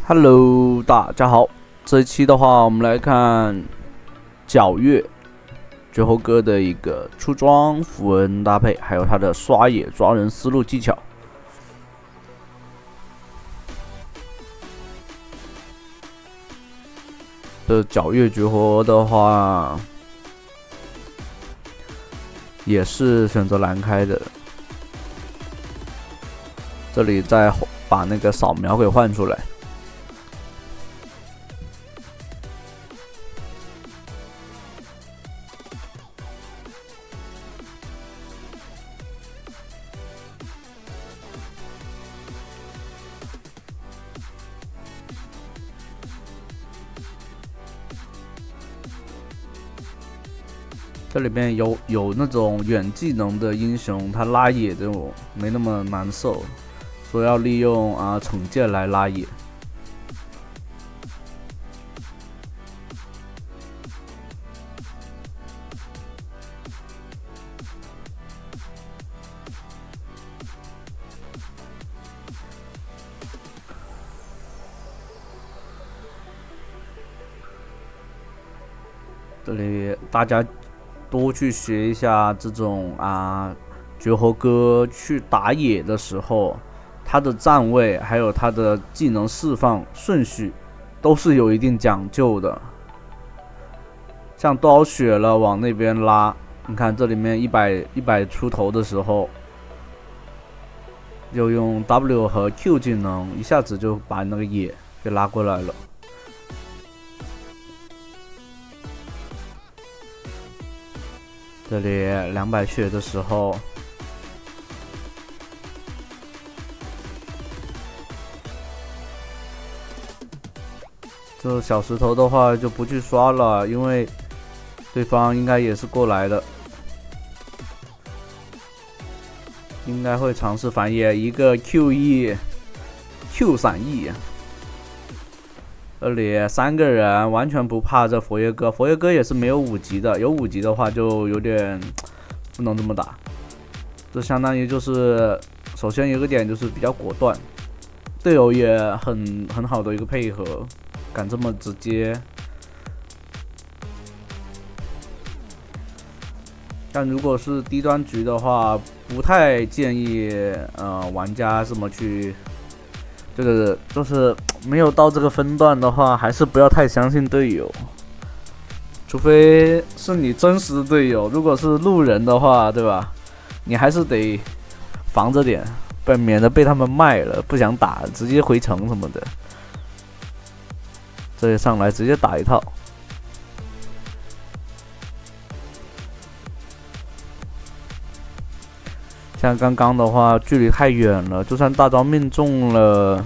Hello，大家好。这一期的话，我们来看皎月绝活哥的一个出装符文搭配，还有他的刷野抓人思路技巧。这皎月绝活的话，也是选择蓝开的。这里再把那个扫描给换出来。这里边有那种远技能的英雄，他拉野这种没那么难受，说要利用惩戒来拉野。这里大家多去学一下这种绝活哥去打野的时候，他的站位还有他的技能释放顺序都是有一定讲究的。像多少血了往那边拉，你看这里面100出头的时候，就用 W 和 Q 技能一下子就把那个野给拉过来了。这里200血的时候，这小石头的话就不去刷了，因为对方应该也是过来的，应该会尝试反野一个 Q 闪E。这里3个人完全不怕这佛爷哥，佛爷哥也是没有5级的，有5级的话就有点不能这么打。这相当于就是首先有个点就是比较果断，队友也很好的一个配合，敢这么直接。但如果是低端局的话，不太建议玩家这么去。这个就是没有到这个分段的话，还是不要太相信队友，除非是你真实的队友。如果是路人的话，对吧？你还是得防着点，免得被他们卖了，不想打，直接回城什么的。这里上来直接打一套。像刚刚的话，距离太远了，就算大招命中了，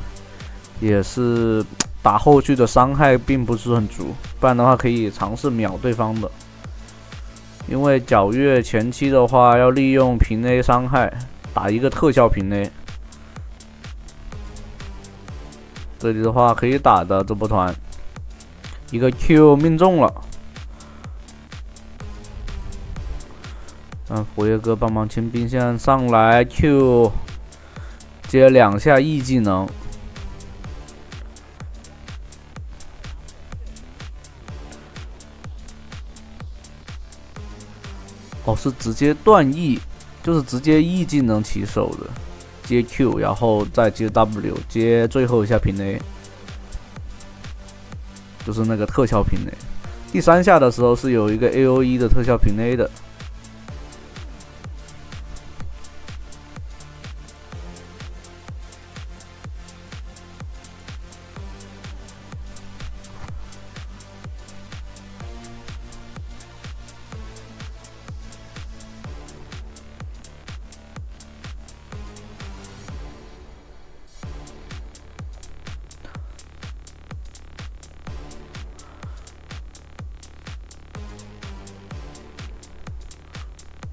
也是打后续的伤害并不是很足。不然的话，可以尝试秒对方的。因为皎月前期的话，要利用平 A 伤害打一个特效平 A。这里的话可以打的这波团，一个 Q 命中了。佛爷哥帮忙清兵线上来 ，Q 接2下 E 技能，是直接断 E， 就是直接 E 技能起手的，接 Q， 然后再接 W， 接最后一下平 A， 就是那个特效平 A。第3下的时候是有一个 AOE 的特效平 A 的。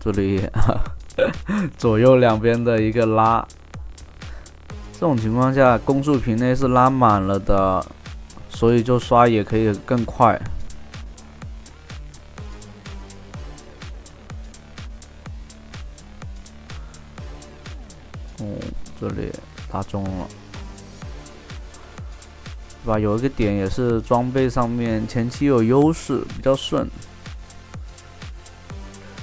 这里左右两边的一个拉，这种情况下攻速平 A 是拉满了的，所以就刷也可以更快。这里打中了。对吧？有一个点也是装备上面前期有优势，比较顺，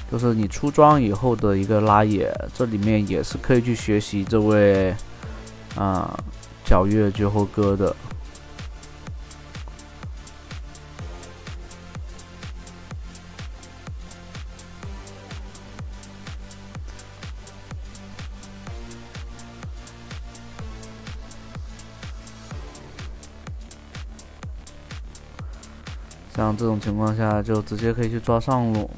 就是你出装以后的一个拉野，这里面也是可以去学习这位皎月绝活哥的。像这种情况下，就直接可以去抓上路，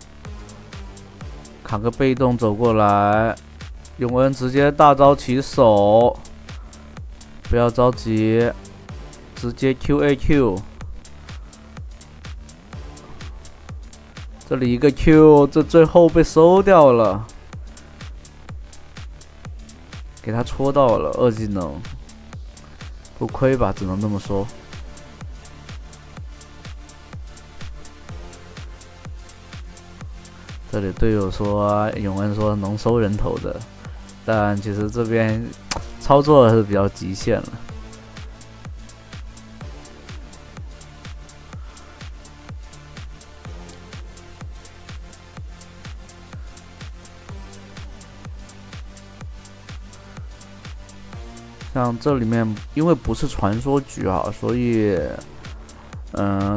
卡个被动走过来，永恩直接大招起手，不要着急，直接 QAQ。这里一个 Q， 这最后被收掉了，给他戳到了2技能，不亏吧，只能这么说。这里队友说永恩说能收人头的，但其实这边操作是比较极限了。像这里面因为不是传说局啊，所以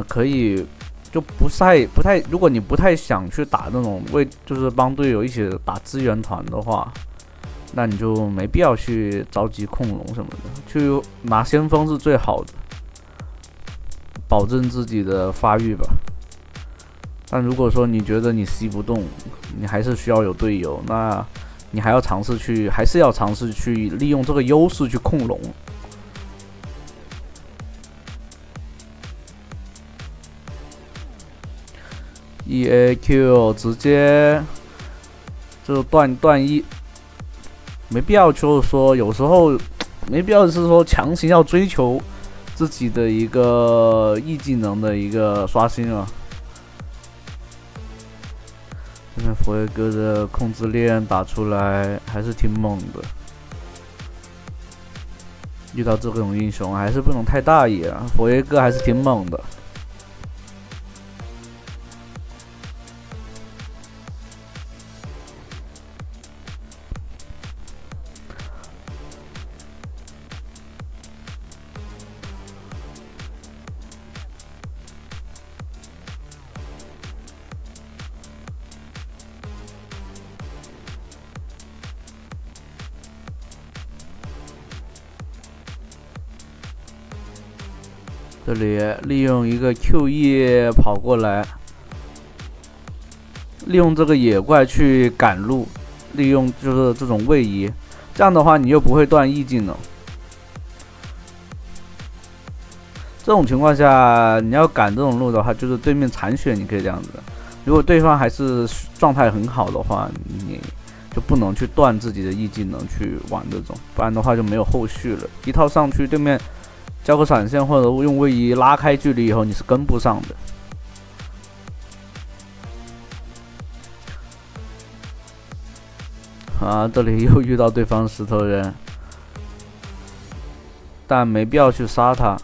可以。就不太，如果你不太想去打那种就是帮队友一起打资源团的话，那你就没必要去着急控龙什么的，去拿先锋是最好的，保证自己的发育吧。但如果说你觉得你吸不动，你还是需要有队友，那你还是要尝试去利用这个优势去控龙。EAQ 直接就断一，没必要，就是说有时候没必要是说强行要追求自己的一个 E 技能的一个刷新啊。这边佛爷哥的控制链打出来还是挺猛的，遇到这种英雄还是不能太大意啊，佛爷哥还是挺猛的。这里利用一个 QE 跑过来，利用这个野怪去赶路，利用就是这种位移，这样的话你又不会断 E 技能。这种情况下，你要赶这种路的话，就是对面残血你可以这样子。如果对方还是状态很好的话，你就不能去断自己的 E 技能去玩这种，不然的话就没有后续了。一套上去，对面交个闪现或者用位移拉开距离以后，你是跟不上的。这里又遇到对方石头人，但没必要去杀他，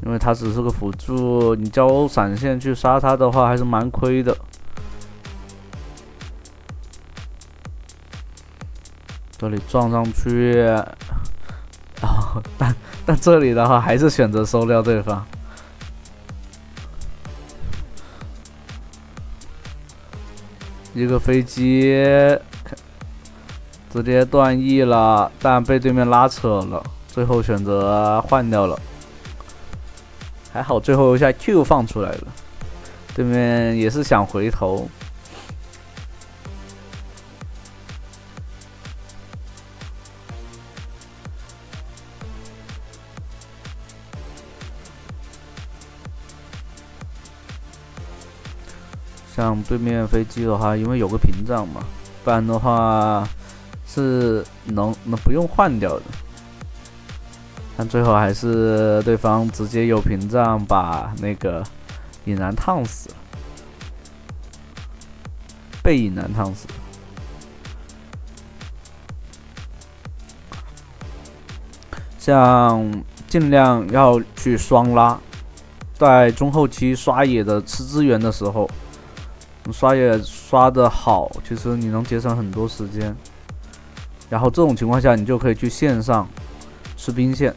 因为他只是个辅助，你交闪现去杀他的话还是蛮亏的。这里撞上去，但这里的话还是选择收掉对方。一个飞机直接断 E 了，但被对面拉扯了，最后选择换掉了。还好最后一下 Q 放出来了，对面也是想回头。像对面飞机的话，因为有个屏障嘛，不然的话是能不用换掉的。但最后还是对方直接有屏障把那个引燃烫死了，被引燃烫死了。像尽量要去双拉，在中后期刷野的吃资源的时候，刷野刷得好，其实你能节省很多时间。然后这种情况下，你就可以去线上吃兵线。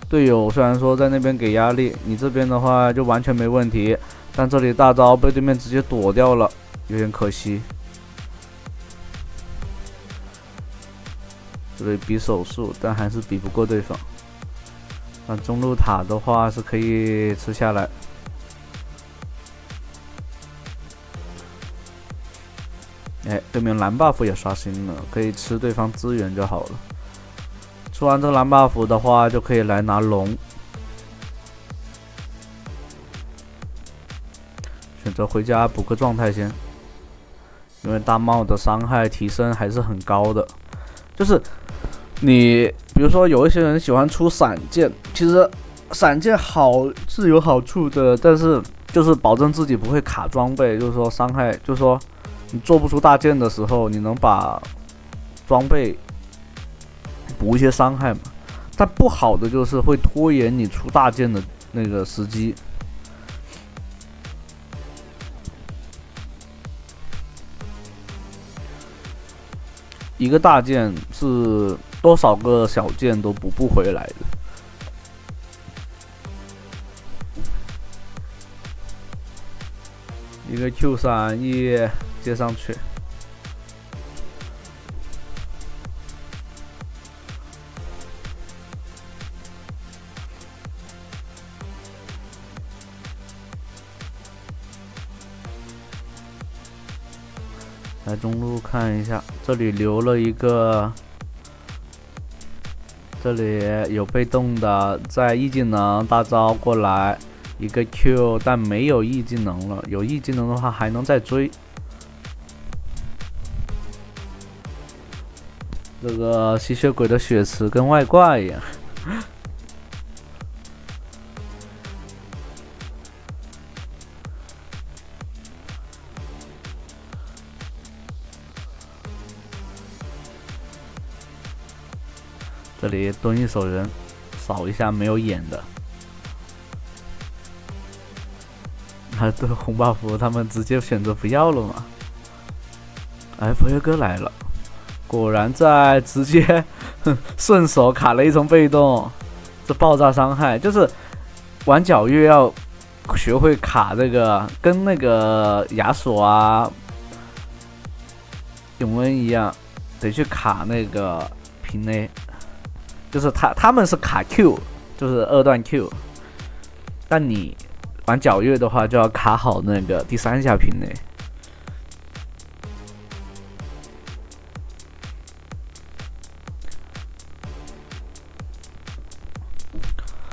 队友虽然说在那边给压力，你这边的话就完全没问题，但这里大招被对面直接躲掉了，有点可惜。这里比手速，但还是比不过对方。那中路塔的话是可以吃下来。哎，对面蓝 buff 也刷新了，可以吃对方资源就好了。吃完这个蓝 buff 的话，就可以来拿龙。选择回家补个状态先，因为大帽的伤害提升还是很高的。就是你，比如说有一些人喜欢出闪剑，其实闪剑好是有好处的，但是就是保证自己不会卡装备，就是说伤害，就是说你做不出大剑的时候，你能把装备补一些伤害嘛。但不好的就是会拖延你出大剑的那个时机。一个大剑是多少个小剑都补不回来的。一个 Q3E 接上去，来中路看一下，这里留了一个，这里有被动的，在 E 技能大招过来一个 Q， 但没有 E 技能了，有 E 技能的话还能再追。这个吸血鬼的血池跟外挂一样。这里蹲一手人，扫一下没有眼的。对红 buff 他们直接选择不要了嘛。哎，佛爷哥来了，果然在直接顺手卡了一层被动，这爆炸伤害就是玩皎月要学会卡这个，跟那个亚索啊、永恩一样，得去卡那个平 A。就是他们是卡 Q， 就是2段 Q， 但你玩皎月的话就要卡好那个第3下平 A。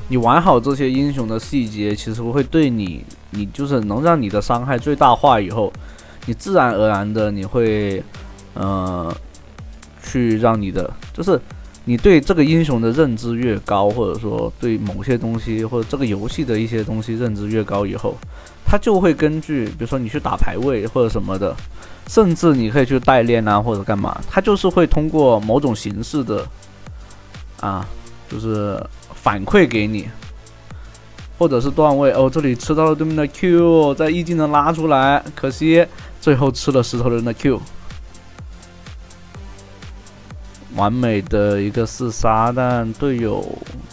你玩好这些英雄的细节，其实会对你就是能让你的伤害最大化以后，你自然而然的你会去让你的就是你对这个英雄的认知越高，或者说对某些东西或者这个游戏的一些东西认知越高以后，它就会根据比如说你去打排位或者什么的，甚至你可以去代练啊或者干嘛，它就是会通过某种形式的就是反馈给你，或者是段位哦，这里吃到了对面的 Q， 在 E 技能拉出来，可惜最后吃了石头人的 Q。完美的一个4杀，但队友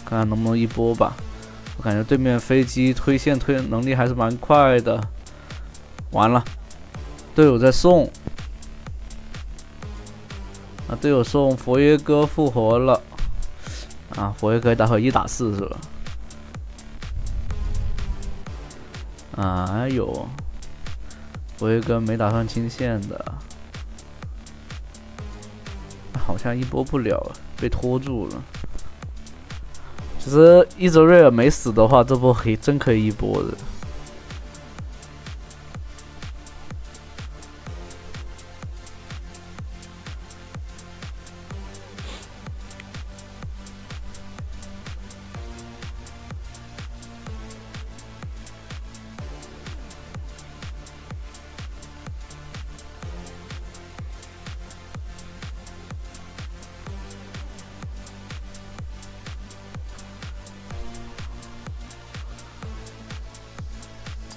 看看能不能一波吧。我感觉对面飞机推线推能力还是蛮快的。完了，队友在送，队友送佛爷哥复活了。佛爷哥待会1打4是吧？哎呦，佛爷哥没打算清线的。好像一波不了，被拖住了。其实伊泽瑞尔没死的话，这波真可以一波的。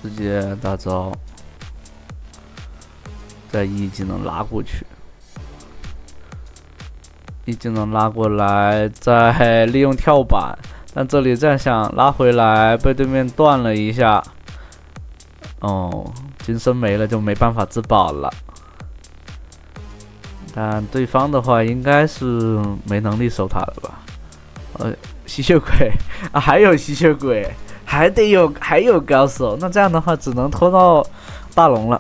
直接大招，再一技能拉过去，一技能拉过来，再利用跳板，但这里再想拉回来，被对面断了一下。哦，金身没了就没办法自保了。但对方的话应该是没能力收他了吧？吸血鬼啊，还有吸血鬼，还有高手。那这样的话只能拖到大龙了，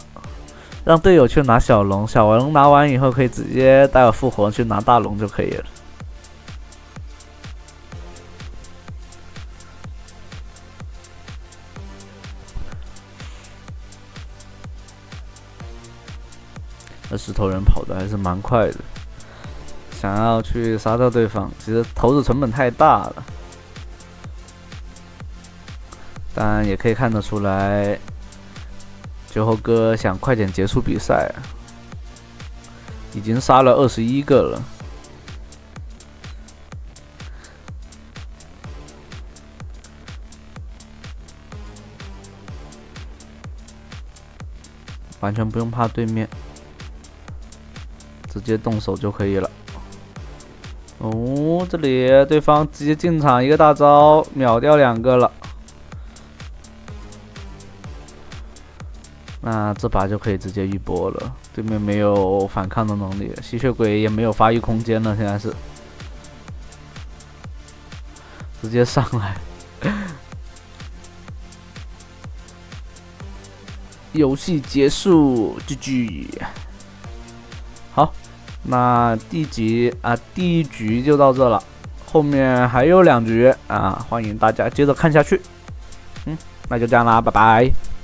让队友去拿小龙，小龙拿完以后可以直接待会复活去拿大龙就可以了。那石头人跑的还是蛮快的，想要去杀掉对方，其实投入成本太大了。当然也可以看得出来，绝活哥想快点结束比赛，已经杀了21个了。完全不用怕对面。直接动手就可以了。哦，这里对方直接进场一个大招，秒掉2个了。那这把就可以直接一波了，对面没有反抗的能力，吸血鬼也没有发育空间了，现在是直接上来。游戏结束 ，GG。好，那第一局就到这了，后面还有2局啊，欢迎大家接着看下去。那就这样啦，拜拜。